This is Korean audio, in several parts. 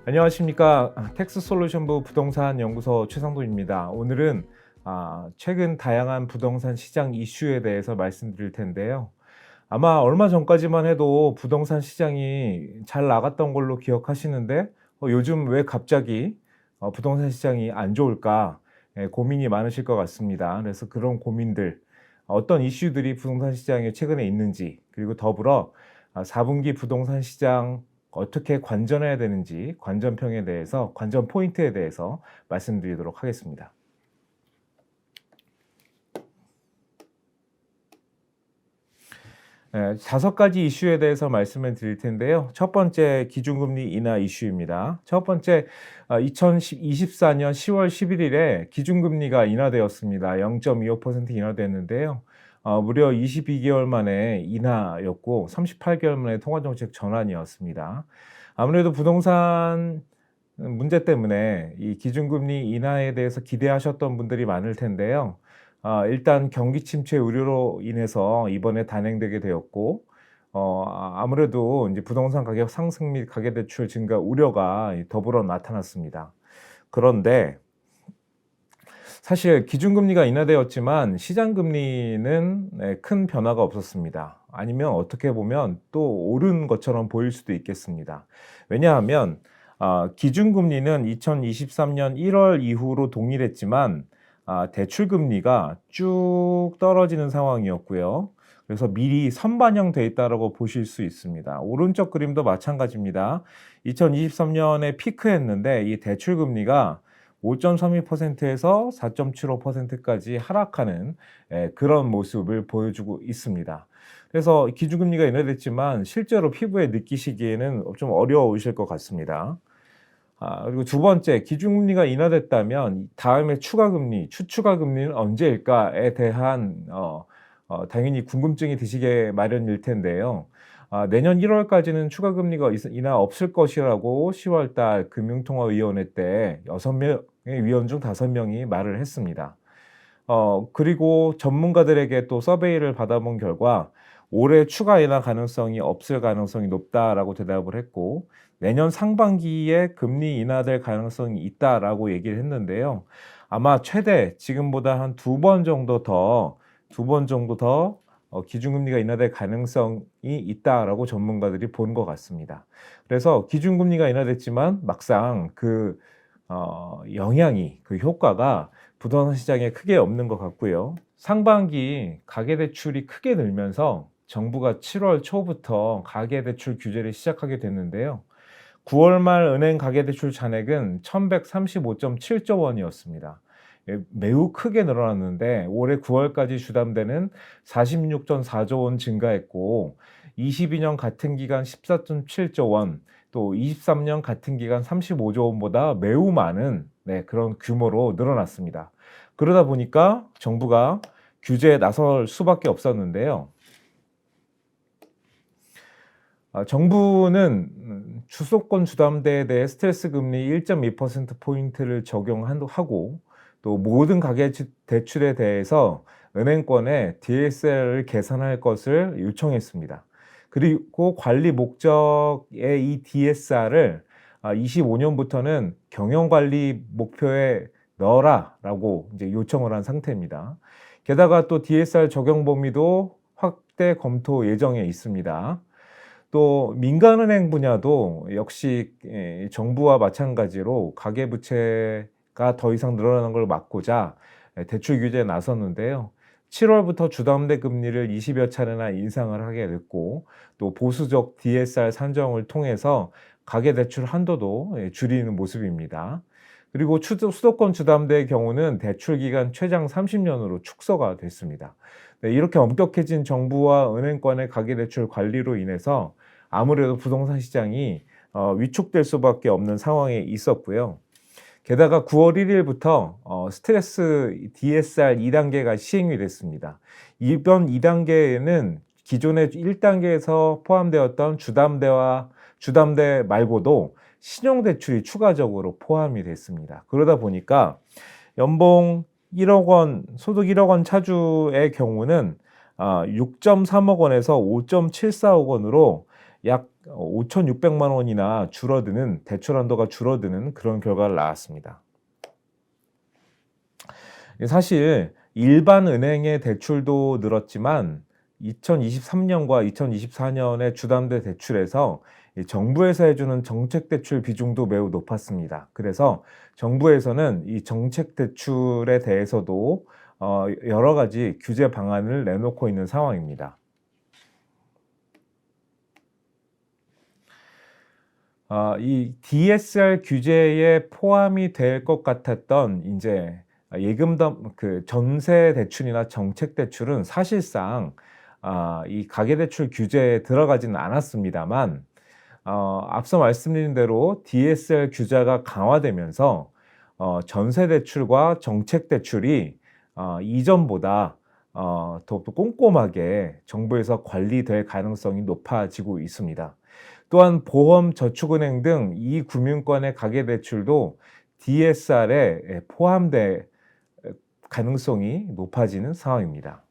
안녕하십니까. 텍스솔루션부 부동산 연구소 최상도입니다. 오늘은 최근 다양한 부동산 시장 이슈에 대해서 말씀드릴 텐데요. 아마 얼마 전까지만 해도 부동산 시장이 잘 나갔던 걸로 기억하시는데 요즘 왜 갑자기 부동산 시장이 안 좋을까 고민이 많으실 것 같습니다. 그래서 그런 고민들, 어떤 이슈들이 부동산 시장에 최근에 있는지, 그리고 더불어 4분기 부동산 시장 어떻게 관전해야 되는지, 관전평에 대해서, 관전 포인트에 대해서 말씀드리도록 하겠습니다. 다섯 가지 이슈에 대해서 말씀을 드릴 텐데요. 첫 번째, 기준금리 인하 이슈입니다. 첫 번째, 2024년 10월 11일에 기준금리가 인하되었습니다. 0.25% 인하됐는데요. 무려 22개월 만에 인하였고 38개월 만에 통화정책 전환이었습니다. 아무래도 부동산 문제 때문에 이 기준금리 인하에 대해서 기대하셨던 분들이 많을 텐데요. 일단 경기 침체 우려로 인해서 이번에 단행되게 되었고, 아무래도 이제 부동산 가격 상승 및 가계대출 증가 우려가 더불어 나타났습니다. 그런데 사실 기준금리가 인하되었지만 시장금리는 큰 변화가 없었습니다. 아니면 어떻게 보면 또 오른 것처럼 보일 수도 있겠습니다. 왜냐하면 기준금리는 2023년 1월 이후로 동일했지만 대출금리가 쭉 떨어지는 상황이었고요. 그래서 미리 선반영돼 있다고 보실 수 있습니다. 오른쪽 그림도 마찬가지입니다. 2023년에 피크했는데 이 대출금리가 5.32%에서 4.75%까지 하락하는 그런 모습을 보여주고 있습니다. 그래서 기준금리가 인하됐지만 실제로 피부에 느끼시기에는 좀 어려우실 것 같습니다. 그리고 두 번째, 기준금리가 인하됐다면 다음에 추가금리, 추가금리는 언제일까에 대한 당연히 궁금증이 드시게 마련일 텐데요. 내년 1월까지는 추가금리가 인하 없을 것이라고 10월달 금융통화위원회 때 6명의 위원 중 5명이 말을 했습니다. 그리고 전문가들에게 또 서베이를 받아본 결과 올해 추가 인하 가능성이 없을 가능성이 높다라고 대답을 했고, 내년 상반기에 금리 인하될 가능성이 있다라고 얘기를 했는데요. 아마 최대 지금보다 한 두 번 정도 더 기준금리가 인하될 가능성이 있다라고 전문가들이 본 것 같습니다. 그래서 기준금리가 인하됐지만 막상 그 영향이, 그 효과가 부동산 시장에 크게 없는 것 같고요. 상반기 가계대출이 크게 늘면서 정부가 7월 초부터 가계대출 규제를 시작하게 됐는데요. 9월 말 은행 가계대출 잔액은 1135.7조 원이었습니다. 매우 크게 늘어났는데 올해 9월까지 주담대는 46.4조 원 증가했고, 22년 같은 기간 14.7조 원, 또 23년 같은 기간 35조 원보다 매우 많은 그런 규모로 늘어났습니다. 그러다 보니까 정부가 규제에 나설 수밖에 없었는데요. 정부는 주소권 주담대에 대해 스트레스 금리 1.2%포인트를 적용하고, 또 모든 가계 대출에 대해서 은행권에 DSR을 개선할 것을 요청했습니다. 그리고 관리 목적의 이 DSR을 25년부터는 경영관리 목표에 넣어라라고 이제 요청을 한 상태입니다. 게다가 또 DSR 적용 범위도 확대 검토 예정에 있습니다. 또 민간은행 분야도 역시 정부와 마찬가지로 가계부채가 더 이상 늘어나는 걸 막고자 대출 규제에 나섰는데요. 7월부터 주담대 금리를 20여 차례나 인상을 하게 됐고, 또 보수적 DSR 산정을 통해서 가계대출 한도도 줄이는 모습입니다. 그리고 수도권 주담대의 경우는 대출 기간 최장 30년으로 축소가 됐습니다. 이렇게 엄격해진 정부와 은행권의 가계대출 관리로 인해서 아무래도 부동산 시장이 위축될 수밖에 없는 상황에 있었고요. 게다가 9월 1일부터 스트레스 DSR 2단계가 시행이 됐습니다. 이번 2단계에는 기존의 1단계에서 포함되었던 주담대 말고도 신용대출이 추가적으로 포함이 됐습니다. 그러다 보니까 연봉 1억 원, 소득 1억 원 차주의 경우는 6.3억 원에서 5.74억 원으로 약 5,600만 원이나 줄어드는 대출 한도가 줄어드는 그런 결과를 낳았습니다. 사실 일반 은행의 대출도 늘었지만 2023년과 2024년에 주담대 대출에서 정부에서 해주는 정책 대출 비중도 매우 높았습니다. 그래서 정부에서는 이 정책 대출에 대해서도 여러 가지 규제 방안을 내놓고 있는 상황입니다. 이 DSR 규제에 포함이 될 것 같았던 이제 예금담 그 전세 대출이나 정책 대출은 사실상 이 가계대출 규제에 들어가지는 않았습니다만 앞서 말씀드린 대로 DSR 규제가 강화되면서 전세 대출과 정책 대출이 이전보다 더욱더 꼼꼼하게 정부에서 관리될 가능성이 높아지고 있습니다. 또한 보험, 저축은행 등 이 금융권의 가계대출도 DSR에 포함될 가능성이 높아지는 상황입니다.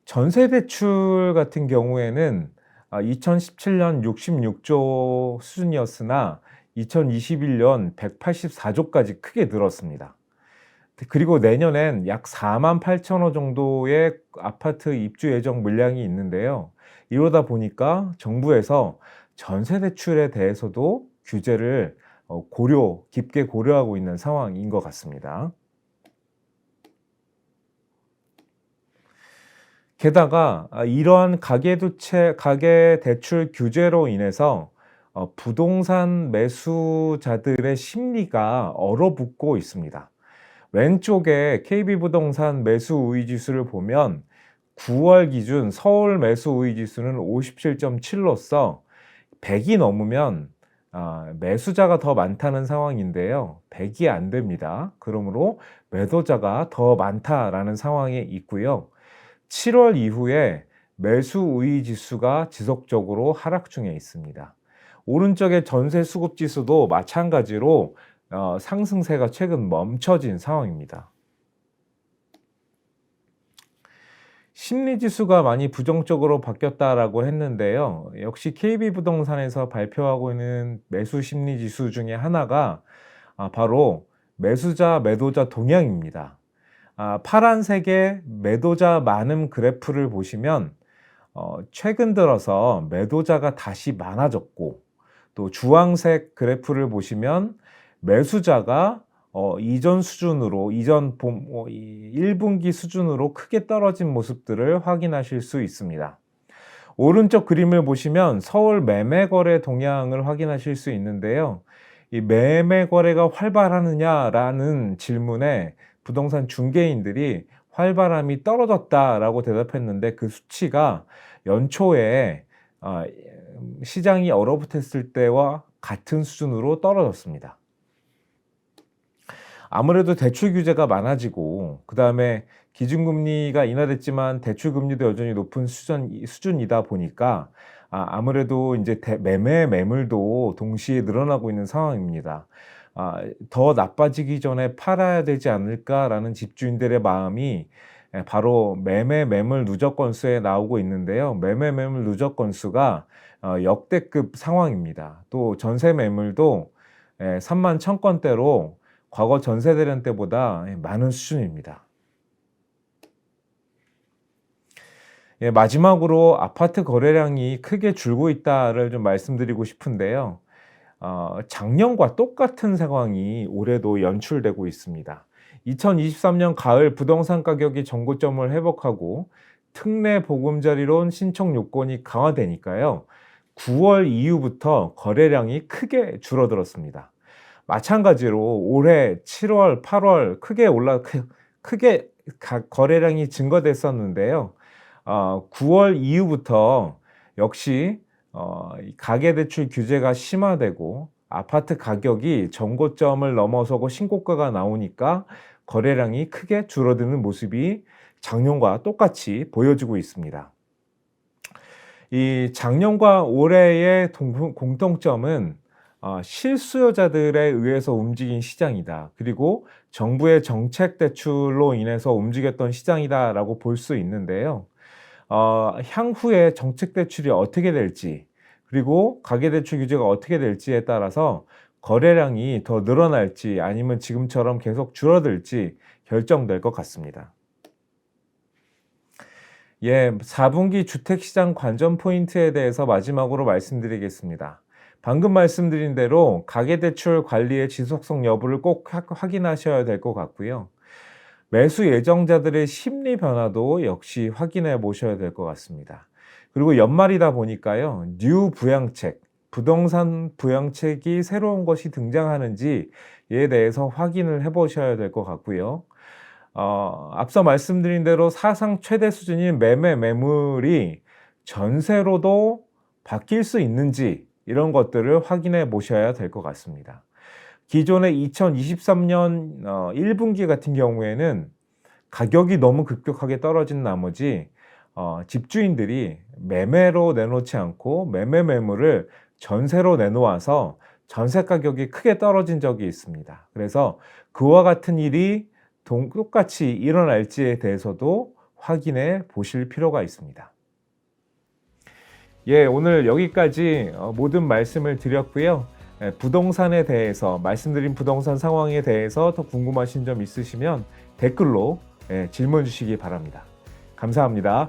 전세대출 같은 경우에는 2017년 66조 수준이었으나 2021년 184조까지 크게 늘었습니다. 그리고 내년엔 약 48,000호 정도의 아파트 입주 예정 물량이 있는데요. 이러다 보니까 정부에서 전세 대출에 대해서도 규제를 깊게 고려하고 있는 상황인 것 같습니다. 게다가 이러한 가계대출 규제로 인해서 부동산 매수자들의 심리가 얼어붙고 있습니다. 왼쪽에 KB부동산 매수 우위 지수를 보면 9월 기준 서울 매수 우위 지수는 57.7로서 100이 넘으면 매수자가 더 많다는 상황인데요. 100이 안 됩니다. 그러므로 매도자가 더 많다라는 상황에 있고요. 7월 이후에 매수 우위 지수가 지속적으로 하락 중에 있습니다. 오른쪽의 전세 수급 지수도 마찬가지로 상승세가 최근 멈춰진 상황입니다. 심리지수가 많이 부정적으로 바뀌었다라고 했는데요. 역시 KB부동산에서 발표하고 있는 매수 심리지수 중에 하나가 바로 매수자, 매도자 동향입니다. 파란색의 매도자 많음 그래프를 보시면 최근 들어서 매도자가 다시 많아졌고, 또 주황색 그래프를 보시면 매수자가 이전 1분기 수준으로 크게 떨어진 모습들을 확인하실 수 있습니다. 오른쪽 그림을 보시면 서울 매매 거래 동향을 확인하실 수 있는데요. 이 매매 거래가 활발하느냐라는 질문에 부동산 중개인들이 활발함이 떨어졌다라고 대답했는데, 그 수치가 연초에 시장이 얼어붙었을 때와 같은 수준으로 떨어졌습니다. 아무래도 대출 규제가 많아지고, 그 다음에 기준금리가 인하됐지만 대출 금리도 여전히 높은 수준이다 보니까 아무래도 이제 매매 매물도 동시에 늘어나고 있는 상황입니다. 더 나빠지기 전에 팔아야 되지 않을까라는 집주인들의 마음이 바로 매매 매물 누적 건수에 나오고 있는데요. 매매 매물 누적 건수가 역대급 상황입니다. 또 전세 매물도 3만 1,000건대로 과거 전세 대련 때보다 많은 수준입니다. 마지막으로 아파트 거래량이 크게 줄고 있다를 좀 말씀드리고 싶은데요. 작년과 똑같은 상황이 올해도 연출되고 있습니다. 2023년 가을 부동산 가격이 정고점을 회복하고 특례 보금자리론 신청 요건이 강화되니까요. 9월 이후부터 거래량이 크게 줄어들었습니다. 마찬가지로 올해 7월, 8월 크게 거래량이 증가됐었는데요. 9월 이후부터 역시 가계대출 규제가 심화되고 아파트 가격이 정고점을 넘어서고 신고가가 나오니까 거래량이 크게 줄어드는 모습이 작년과 똑같이 보여지고 있습니다. 이 작년과 올해의 공통점은 실수요자들에 의해서 움직인 시장이다. 그리고 정부의 정책 대출로 인해서 움직였던 시장이다라고 볼 수 있는데요. 향후에 정책 대출이 어떻게 될지, 그리고 가계대출 규제가 어떻게 될지에 따라서 거래량이 더 늘어날지 아니면 지금처럼 계속 줄어들지 결정될 것 같습니다. 예, 4분기 주택시장 관전 포인트에 대해서 마지막으로 말씀드리겠습니다. 방금 말씀드린 대로 가계대출 관리의 지속성 여부를 꼭 확인하셔야 될 것 같고요. 매수 예정자들의 심리 변화도 역시 확인해 보셔야 될 것 같습니다. 그리고 연말이다 보니까요, 뉴 부양책, 부동산 부양책이 새로운 것이 등장하는지에 대해서 확인을 해 보셔야 될 것 같고요. 앞서 말씀드린 대로 사상 최대 수준인 매물이 전세로도 바뀔 수 있는지 이런 것들을 확인해 보셔야 될 것 같습니다. 기존의 2023년 1분기 같은 경우에는 가격이 너무 급격하게 떨어진 나머지 집주인들이 매매로 내놓지 않고 매물을 전세로 내놓아서 전세 가격이 크게 떨어진 적이 있습니다. 그래서 그와 같은 일이 똑같이 일어날지에 대해서도 확인해 보실 필요가 있습니다. 예, 오늘 여기까지 모든 말씀을 드렸고요. 부동산에 대해서 말씀드린 부동산 상황에 대해서 더 궁금하신 점 있으시면 댓글로 질문 주시기 바랍니다. 감사합니다.